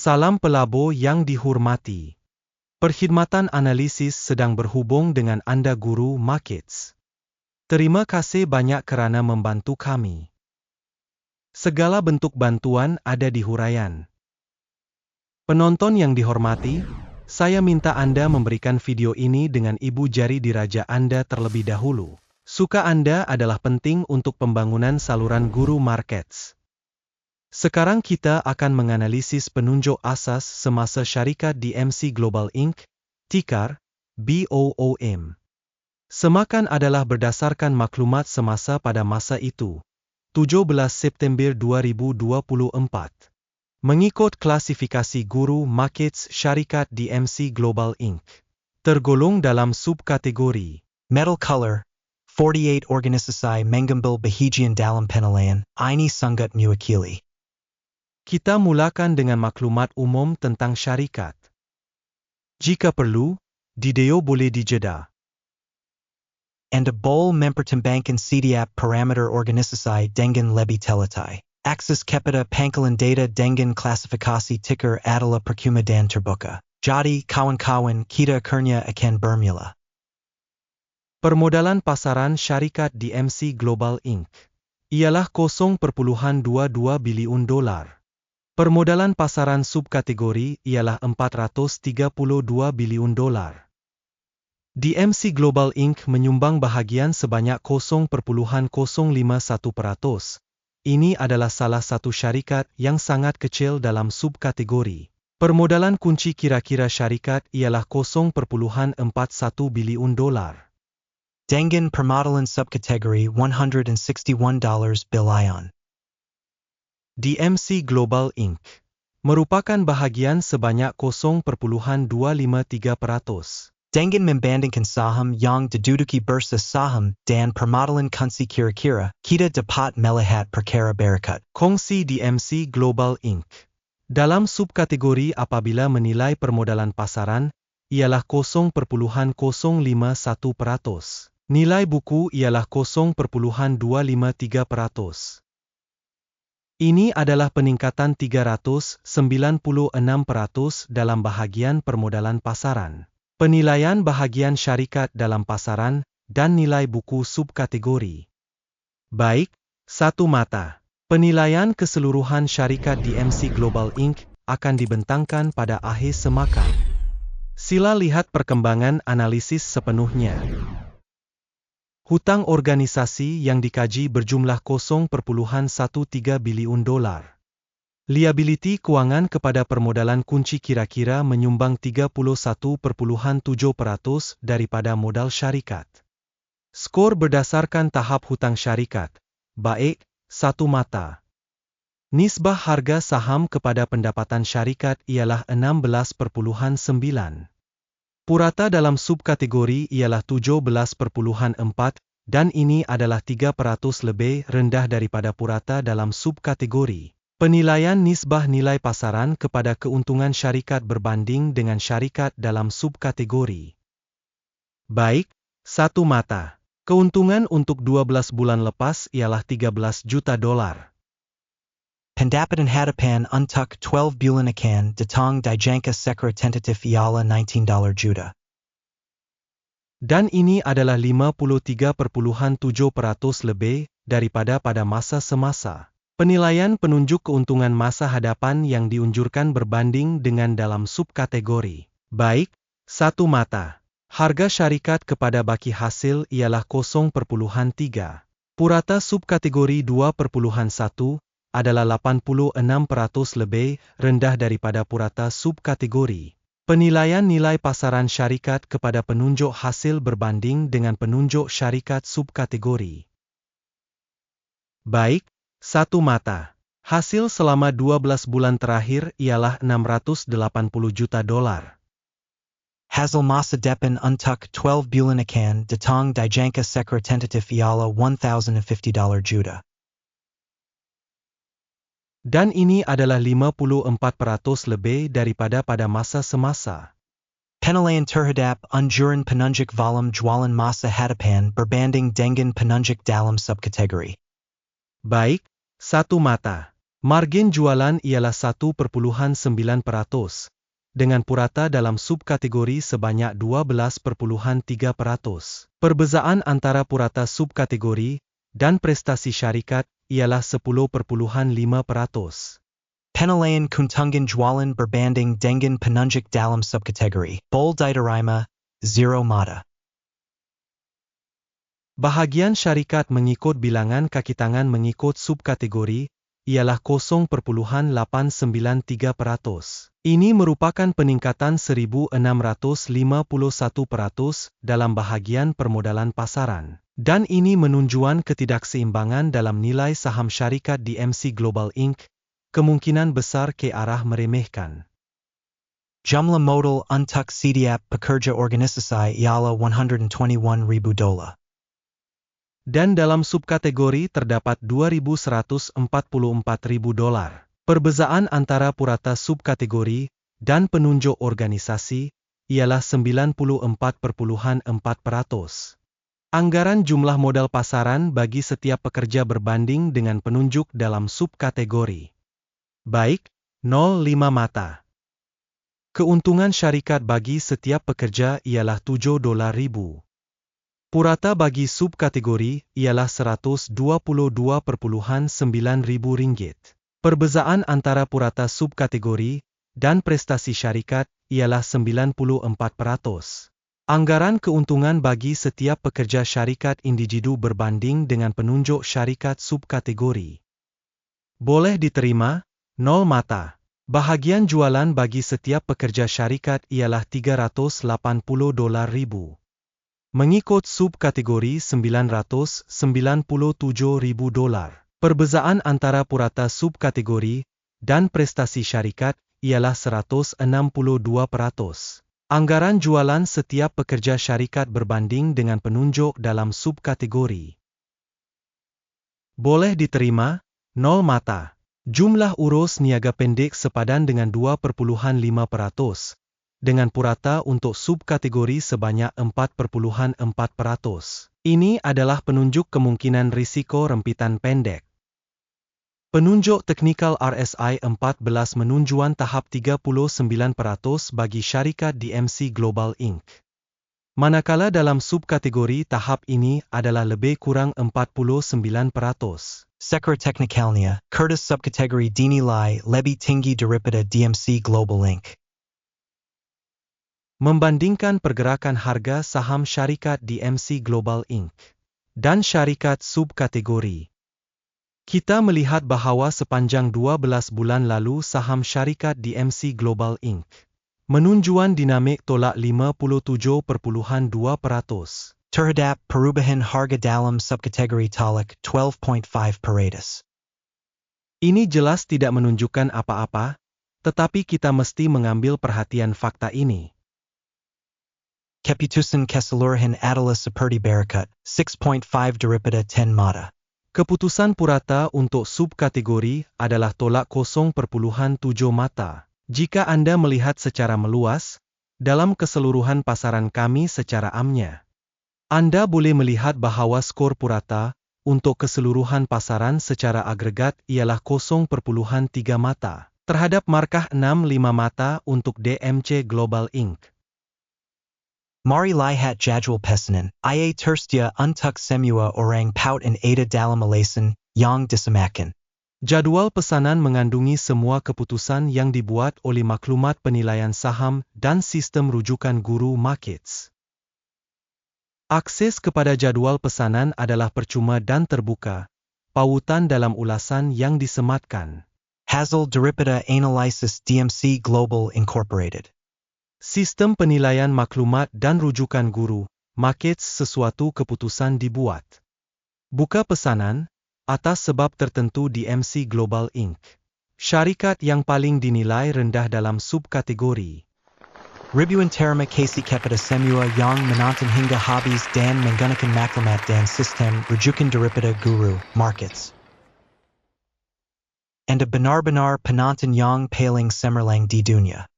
Salam pelabo yang dihormati. Perkhidmatan analisis sedang berhubung dengan Anda Guru Markets. Terima kasih banyak kerana membantu kami. Segala bentuk bantuan ada di huraian. Penonton yang dihormati, saya minta Anda memberikan video ini dengan ibu jari di raja Anda terlebih dahulu. Suka Anda adalah penting untuk pembangunan saluran Guru Markets. Sekarang kita akan menganalisis penunjuk asas semasa syarikat DMC Global Inc., ticker BOOM. Semakan adalah berdasarkan maklumat semasa pada masa itu, 17 September 2024. Mengikut klasifikasi Guru Markets syarikat DMC Global Inc., tergolong dalam subkategori Metal Color, 48 organisasi mengambil bahagian dalam penilaian ini sangat mewakili. Kita mulakan dengan maklumat umum tentang syarikat. Jika perlu, video boleh dijeda. Anda boleh mempertimbangkan setiap parameter organisasi dengan lebih teliti. Akses kepada pangkalan data dengan klasifikasi ticker adalah percuma dan terbuka. Jadi, kawan-kawan, kita akhirnya akan bermula. Permodalan pasaran syarikat DMC Global Inc. ialah 0.22 bilion dolar. Permodalan pasaran subkategori ialah 432 bilion dolar. DMC Global Inc. menyumbang bahagian sebanyak 0.051%. Ini adalah salah satu syarikat yang sangat kecil dalam subkategori. Permodalan kunci kira-kira syarikat ialah 0.41 bilion dolar. Dengan permodalan subkategori $161 bilion. DMC Global Inc. merupakan bahagian sebanyak 0.253%. Dengan membandingkan saham yang diduduki bursa saham dan permodalan kunci kira-kira, kita dapat melihat perkara berikut. Kongsi DMC Global Inc. dalam subkategori apabila menilai permodalan pasaran ialah 0.051%. Nilai buku ialah 0.253%. Ini adalah peningkatan 396% dalam bahagian permodalan pasaran. Penilaian bahagian syarikat dalam pasaran dan nilai buku subkategori. Baik, satu mata. Penilaian keseluruhan syarikat DMC Global Inc. akan dibentangkan pada akhir semakan. Sila lihat perkembangan analisis sepenuhnya. Hutang organisasi yang dikaji berjumlah 0.13 bilion dolar. Liability keuangan kepada permodalan kunci kira-kira menyumbang 31.7% daripada modal syarikat. Skor berdasarkan tahap hutang syarikat. Baik, satu mata. Nisbah harga saham kepada pendapatan syarikat ialah 16.9. Purata dalam subkategori ialah 17.4 dan ini adalah 3% lebih rendah daripada purata dalam subkategori. Penilaian nisbah nilai pasaran kepada keuntungan syarikat berbanding dengan syarikat dalam subkategori. Baik, satu mata. Keuntungan untuk 12 bulan lepas ialah 13 juta dolar. Pendapatan hadapan untuk 12 bulan akan datang dijangka secara tentatif ialah $19 juta. Dan ini adalah 53.7% lebih daripada pada masa semasa. Penilaian penunjuk keuntungan masa hadapan yang diunjurkan berbanding dengan dalam subkategori. Baik, satu mata. Harga syarikat kepada baki hasil ialah 0.3. Purata subkategori 2.1 adalah 86% lebih rendah daripada purata subkategori. Penilaian nilai pasaran syarikat kepada penunjuk hasil berbanding dengan penunjuk syarikat subkategori. Baik, satu mata. Hasil selama 12 bulan terakhir ialah 680 juta dolar. Hasil masa depan untuk 12 bulan akan datang dijangka secara tentatif ialah $1,050 juta. Dan ini adalah 54% lebih daripada pada masa semasa. Penilaian terhadap anjuran penunjuk volume jualan masa hadapan berbanding dengan penunjuk dalam subkategori. Baik, satu mata. Margin jualan ialah 1,9%, dengan purata dalam subkategori sebanyak 12,3%. Perbezaan antara purata subkategori dan prestasi syarikat ialah 10,5%. Penilaian keuntungan jualan berbanding dengan penunjuk dalam subkategori. Bold diterima, 0 mata. Bahagian syarikat mengikut bilangan kaki tangan mengikut subkategori ialah 0,893%. Ini merupakan peningkatan 1.651% dalam bahagian permodalan pasaran. Dan ini menunjukkan ketidakseimbangan dalam nilai saham syarikat DMC Global Inc., kemungkinan besar ke arah meremehkan. Jumlah modal untuk setiap pekerja organisasi ialah $121,000. Dan dalam subkategori terdapat $2.144.000. Perbezaan antara purata subkategori dan penunjuk organisasi ialah 94,4%. Anggaran jumlah modal pasaran bagi setiap pekerja berbanding dengan penunjuk dalam subkategori. Baik, 0,5 mata. Keuntungan syarikat bagi setiap pekerja ialah $7,000. Purata bagi subkategori ialah Rp122,900. Perbezaan antara purata subkategori dan prestasi syarikat ialah 94%. Anggaran keuntungan bagi setiap pekerja syarikat individu berbanding dengan penunjuk syarikat subkategori. Boleh diterima, 0 mata. Bahagian jualan bagi setiap pekerja syarikat ialah $380,000. Mengikut subkategori $997,000. Perbezaan antara purata subkategori dan prestasi syarikat ialah 162%. Anggaran jualan setiap pekerja syarikat berbanding dengan penunjuk dalam subkategori. Boleh diterima, 0 mata. Jumlah urus niaga pendek sepadan dengan 2,5%. Dengan purata untuk subkategori sebanyak 4,4%. Ini adalah penunjuk kemungkinan risiko rempitan pendek. Penunjuk teknikal RSI 14 menunjukkan tahap 39% bagi syarikat DMC Global Inc. Manakala dalam subkategori tahap ini adalah lebih kurang 49%. Secara teknikalnya, Curtis subkategori dinilai lebih tinggi daripada DMC Global Inc. Membandingkan pergerakan harga saham syarikat DMC Global Inc. dan syarikat subkategori. Kita melihat bahawa sepanjang 12 bulan lalu saham syarikat DMC Global Inc. menunjukkan dinamik tolak 57,2%. Terhadap perubahan harga dalam subkategori tolak 12.5%. Ini jelas tidak menunjukkan apa-apa, tetapi kita mesti mengambil perhatian fakta ini. Keputusan keseluruhan adalah seperti berikut, 6.5 daripada 10 mata. Keputusan purata untuk subkategori adalah tolak 0,7 mata. Jika Anda melihat secara meluas, dalam keseluruhan pasaran kami secara amnya, Anda boleh melihat bahawa skor purata untuk keseluruhan pasaran secara agregat ialah 0,3 mata, terhadap markah 6,5 mata untuk DMC Global Inc. Mari lihat jadwal pesanan, ia tersedia untuk semua orang paut and ada dalam alasan yang disamakan. Jadwal pesanan mengandungi semua keputusan yang dibuat oleh maklumat penilaian saham dan sistem rujukan guru markets. Akses kepada jadwal pesanan adalah percuma dan terbuka, pautan dalam ulasan yang disematkan. Hasil daripada analisis DMC Global Incorporated. Sistem penilaian maklumat dan rujukan guru, markets sesuatu keputusan dibuat. Buka pesanan, atas sebab tertentu DMC Global Inc. Syarikat yang paling dinilai rendah dalam subkategori. Ribuan terima kasih kepada semua yang menonton hingga habis dan menggunakan maklumat dan sistem rujukan daripada guru markets. Anda benar-benar penonton yang paling cemerlang di dunia.